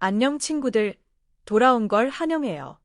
안녕 친구들, 돌아온 걸 환영해요.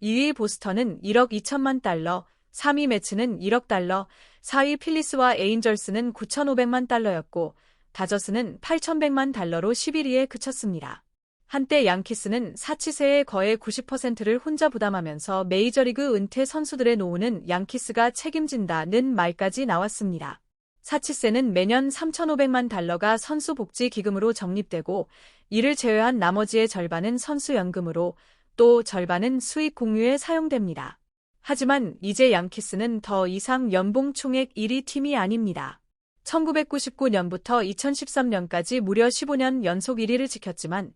2위 보스턴은 1억 2천만 달러, 3위 매츠는 1억 달러, 4위 필리스와 에인절스는 9,500만 달러였고, 다저스는 8,100만 달러로 11위에 그쳤습니다. 한때 양키스는 사치세의 거의 90%를 혼자 부담하면서 메이저리그 은퇴 선수들의 노후는 양키스가 책임진다는 말까지 나왔습니다. 사치세는 매년 3,500만 달러가 선수 복지 기금으로 적립되고, 이를 제외한 나머지의 절반은 선수연금으로, 또 절반은 수익 공유에 사용됩니다. 하지만 이제 양키스는 더 이상 연봉 총액 1위 팀이 아닙니다. 1999년부터 2013년까지 무려 15년 연속 1위를 지켰지만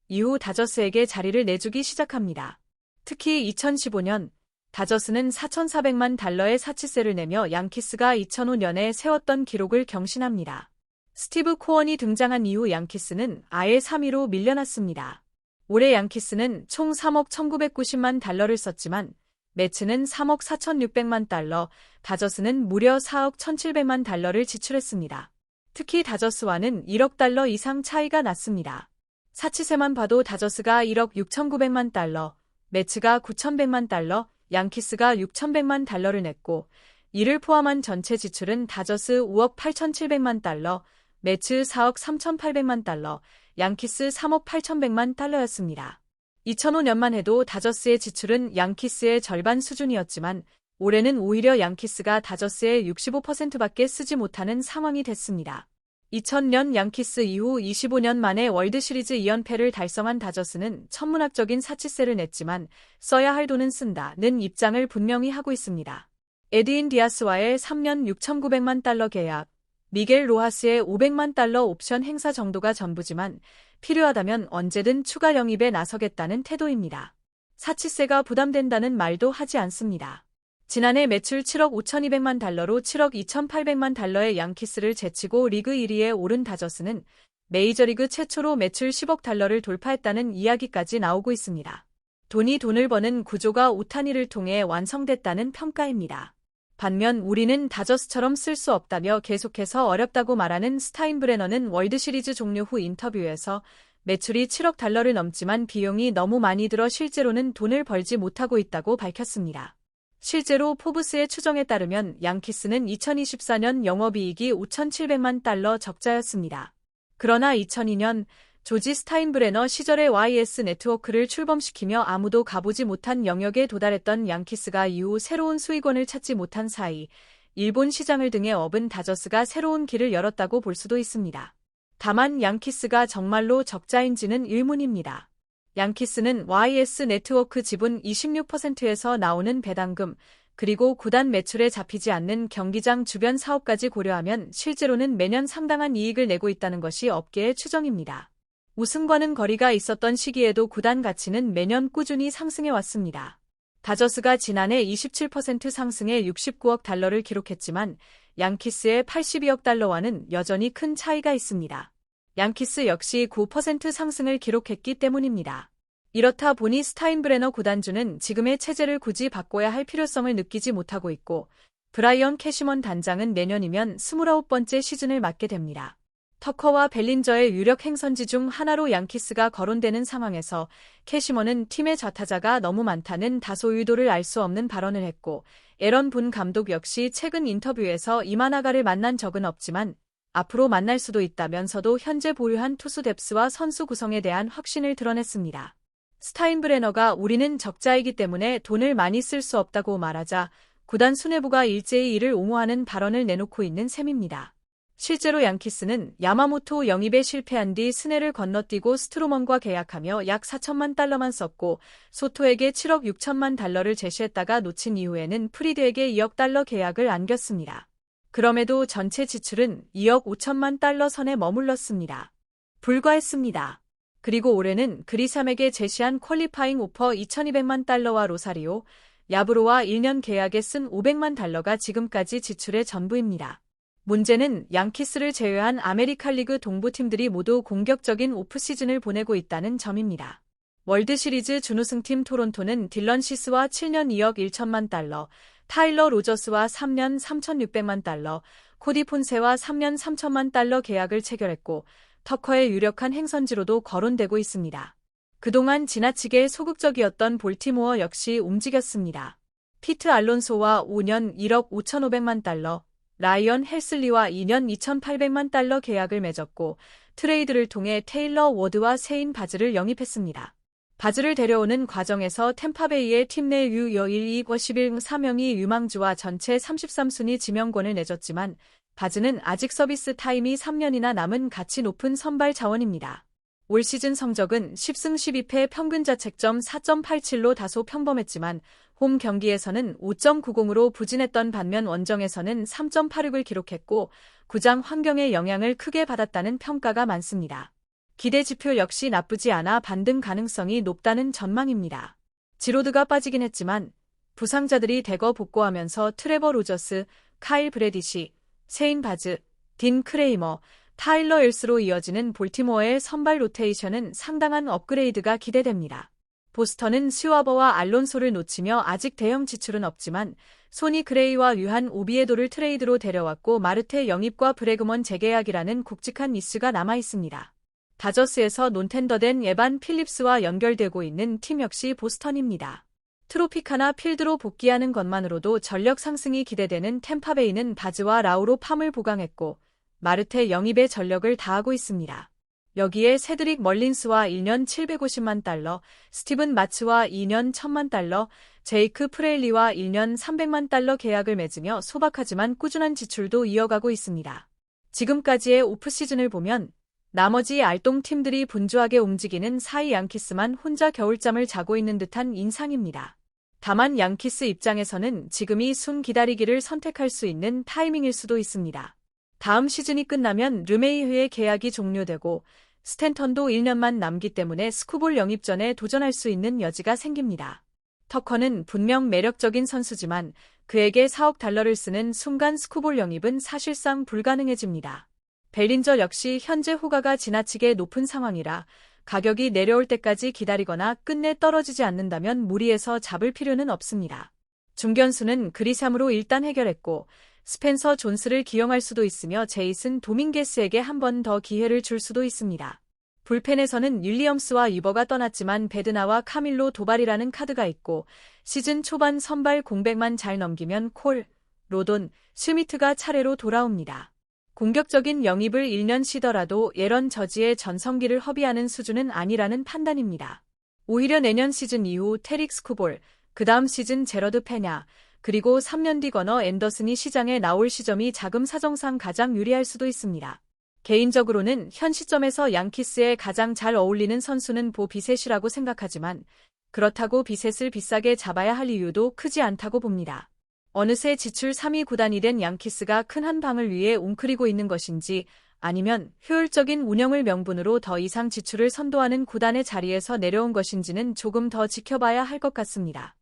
이후 다저스에게 자리를 내주기 시작합니다. 특히 2015년 다저스는 4,400만 달러의 사치세를 내며 양키스가 2005년에 세웠던 기록을 경신합니다. 스티브 코언이 등장한 이후 양키스는 아예 3위로 밀려났습니다. 올해 양키스는 총 3억 1,990만 달러를 썼지만 매츠는 3억 4,600만 달러, 다저스는 무려 4억 1,700만 달러를 지출했습니다. 특히 다저스와는 1억 달러 이상 차이가 났습니다. 사치세만 봐도 다저스가 1억 6,900만 달러, 매츠가 9,100만 달러, 양키스가 6,100만 달러를 냈고, 이를 포함한 전체 지출은 다저스 5억 8,700만 달러, 매츠 4억 3,800만 달러, 양키스 3억 8,100만 달러였습니다. 2005년만 해도 다저스의 지출은 양키스의 절반 수준이었지만 올해는 오히려 양키스가 다저스의 65%밖에 쓰지 못하는 상황이 됐습니다. 2000년 양키스 이후 25년 만에 월드시리즈 2연패를 달성한 다저스는 천문학적인 사치세를 냈지만 써야 할 돈은 쓴다는 입장을 분명히 하고 있습니다. 에드윈 디아스와의 3년 6,900만 달러 계약, 미겔 로하스의 500만 달러 옵션 행사 정도가 전부지만 필요하다면 언제든 추가 영입에 나서겠다는 태도입니다. 사치세가 부담된다는 말도 하지 않습니다. 지난해 매출 7억 5,200만 달러로 7억 2,800만 달러의 양키스를 제치고 리그 1위에 오른 다저스는 메이저리그 최초로 매출 10억 달러를 돌파했다는 이야기까지 나오고 있습니다. 돈이 돈을 버는 구조가 오타니를 통해 완성됐다는 평가입니다. 반면 우리는 다저스처럼 쓸 수 없다며 계속해서 어렵다고 말하는 스타인브레너는 월드시리즈 종료 후 인터뷰에서 매출이 7억 달러를 넘지만 비용이 너무 많이 들어 실제로는 돈을 벌지 못하고 있다고 밝혔습니다. 실제로 포브스의 추정에 따르면 양키스는 2024년 영업이익이 5,700만 달러 적자였습니다. 그러나 2002년 조지 스타인브레너 시절의 YS 네트워크를 출범시키며 아무도 가보지 못한 영역에 도달했던 양키스가 이후 새로운 수익원을 찾지 못한 사이 일본 시장을 등에 업은 다저스가 새로운 길을 열었다고 볼 수도 있습니다. 다만 양키스가 정말로 적자인지는 의문입니다. 양키스는 YS 네트워크 지분 26%에서 나오는 배당금, 그리고 구단 매출에 잡히지 않는 경기장 주변 사업까지 고려하면 실제로는 매년 상당한 이익을 내고 있다는 것이 업계의 추정입니다. 우승과는 거리가 있었던 시기에도 구단 가치는 매년 꾸준히 상승해 왔습니다. 다저스가 지난해 27% 상승해 69억 달러를 기록했지만 양키스의 82억 달러와는 여전히 큰 차이가 있습니다. 양키스 역시 9% 상승을 기록했기 때문입니다. 이렇다 보니 스타인브레너 구단주는 지금의 체제를 굳이 바꿔야 할 필요성을 느끼지 못하고 있고 브라이언 캐시먼 단장은 내년이면 29번째 시즌을 맡게 됩니다. 터커와 벨린저의 유력 행선지 중 하나로 양키스가 거론되는 상황에서 캐시먼은 팀의 좌타자가 너무 많다는 다소 의도를 알 수 없는 발언을 했고 에런 분 감독 역시 최근 인터뷰에서 이마나가를 만난 적은 없지만 앞으로 만날 수도 있다면서도 현재 보유한 투수 뎁스와 선수 구성에 대한 확신을 드러냈습니다. 스타인브레너가 우리는 적자이기 때문에 돈을 많이 쓸 수 없다고 말하자 구단 수뇌부가 일제히 이를 옹호하는 발언을 내놓고 있는 셈입니다. 실제로 양키스는 야마모토 영입에 실패한 뒤 스네를 건너뛰고 스트로먼과 계약하며 약 4천만 달러만 썼고 소토에게 7억 6천만 달러를 제시했다가 놓친 이후에는 프리드에게 2억 달러 계약을 안겼습니다. 그럼에도 전체 지출은 2억 5천만 달러 선에 머물렀습니다. 불과했습니다. 그리고 올해는 그리삼에게 제시한 퀄리파잉 오퍼 2,200만 달러와 로사리오, 야브로와 1년 계약에 쓴 500만 달러가 지금까지 지출의 전부입니다. 문제는 양키스를 제외한 아메리칸리그 동부팀들이 모두 공격적인 오프시즌을 보내고 있다는 점입니다. 월드시리즈 준우승팀 토론토는 딜런 시스와 7년 2억 1천만 달러, 타일러 로저스와 3년 3,600만 달러, 코디 폰세와 3년 3천만 달러 계약을 체결했고 터커의 유력한 행선지로도 거론되고 있습니다. 그동안 지나치게 소극적이었던 볼티모어 역시 움직였습니다. 피트 알론소와 5년 1억 5,500만 달러, 라이언 헬슬리와 2년 2,800만 달러 계약을 맺었고 트레이드를 통해 테일러 워드와 세인 바즈를 영입했습니다. 바즈를 데려오는 과정에서 템파베이의 팀 내 유여 1, 2과 11 4명이 유망주와 전체 33순위 지명권을 내줬지만 바즈는 아직 서비스 타임이 3년이나 남은 가치 높은 선발 자원입니다. 올 시즌 성적은 10승 12패 평균 자책점 4.87로 다소 평범했지만 홈 경기에서는 5.90으로 부진했던 반면 원정에서는 3.86을 기록했고 구장 환경의 영향을 크게 받았다는 평가가 많습니다. 기대 지표 역시 나쁘지 않아 반등 가능성이 높다는 전망입니다. 지로드가 빠지긴 했지만 부상자들이 대거 복구하면서 트레버 로저스, 카일 브래디시, 세인 바즈, 딘 크레이머, 타일러 일스로 이어지는 볼티모어의 선발 로테이션은 상당한 업그레이드가 기대됩니다. 보스턴은 스와버와 알론소를 놓치며 아직 대형 지출은 없지만 소니 그레이와 유한 오비에도를 트레이드로 데려왔고 마르테 영입과 브래그먼 재계약이라는 굵직한 이슈가 남아있습니다. 다저스에서 논텐더된 에반 필립스와 연결되고 있는 팀 역시 보스턴입니다. 트로피카나 필드로 복귀하는 것만으로도 전력 상승이 기대되는 템파베이는 바즈와 라우로 팜을 보강했고 마르테 영입에 전력을 다하고 있습니다. 여기에 세드릭 멀린스와 1년 750만 달러, 스티븐 마츠와 2년 1000만 달러, 제이크 프레일리와 1년 300만 달러 계약을 맺으며 소박하지만 꾸준한 지출도 이어가고 있습니다. 지금까지의 오프시즌을 보면 나머지 알똥팀들이 분주하게 움직이는 사이 양키스만 혼자 겨울잠을 자고 있는 듯한 인상입니다. 다만 양키스 입장에서는 지금이 순 기다리기를 선택할 수 있는 타이밍일 수도 있습니다. 다음 시즌이 끝나면 르메이흐의 계약이 종료되고 스탠턴도 1년만 남기 때문에 스쿠볼 영입 전에 도전할 수 있는 여지가 생깁니다. 터커는 분명 매력적인 선수지만 그에게 4억 달러를 쓰는 순간 스쿠볼 영입은 사실상 불가능해집니다. 벨린저 역시 현재 호가가 지나치게 높은 상황이라 가격이 내려올 때까지 기다리거나 끝내 떨어지지 않는다면 무리해서 잡을 필요는 없습니다. 중견수는 그리삼으로 일단 해결했고 스펜서 존스를 기용할 수도 있으며 제이슨 도밍게스에게 한 번 더 기회를 줄 수도 있습니다. 불펜에서는 윌리엄스와 유버가 떠났지만 베드나와 카밀로 도발이라는 카드가 있고 시즌 초반 선발 공백만 잘 넘기면 콜, 로돈, 스미트가 차례로 돌아옵니다. 공격적인 영입을 1년 쉬더라도 예런 저지의 전성기를 허비하는 수준은 아니라는 판단입니다. 오히려 내년 시즌 이후 테릭 스쿠볼, 그 다음 시즌 제러드 페냐, 그리고 3년 뒤 거너 앤더슨이 시장에 나올 시점이 자금 사정상 가장 유리할 수도 있습니다. 개인적으로는 현 시점에서 양키스에 가장 잘 어울리는 선수는 보 비셋이라고 생각하지만 그렇다고 비셋을 비싸게 잡아야 할 이유도 크지 않다고 봅니다. 어느새 지출 3위 구단이 된 양키스가 큰 한 방을 위해 웅크리고 있는 것인지 아니면 효율적인 운영을 명분으로 더 이상 지출을 선도하는 구단의 자리에서 내려온 것인지는 조금 더 지켜봐야 할 것 같습니다.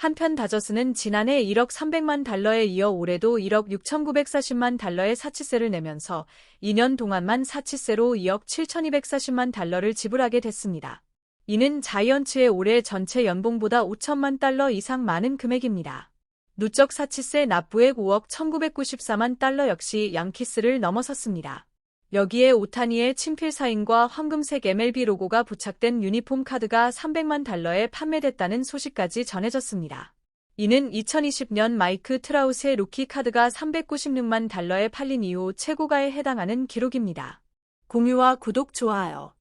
한편 다저스는 지난해 1억 300만 달러에 이어 올해도 1억 6,940만 달러의 사치세를 내면서 2년 동안만 사치세로 2억 7,240만 달러를 지불하게 됐습니다. 이는 자이언츠의 올해 전체 연봉보다 5천만 달러 이상 많은 금액입니다. 누적 사치세 납부액 5억 1,994만 달러 역시 양키스를 넘어섰습니다. 여기에 오타니의 친필 사인과 황금색 MLB 로고가 부착된 유니폼 카드가 300만 달러에 판매됐다는 소식까지 전해졌습니다. 이는 2020년 마이크 트라우스의 루키 카드가 396만 달러에 팔린 이후 최고가에 해당하는 기록입니다. 공유와 구독, 좋아요.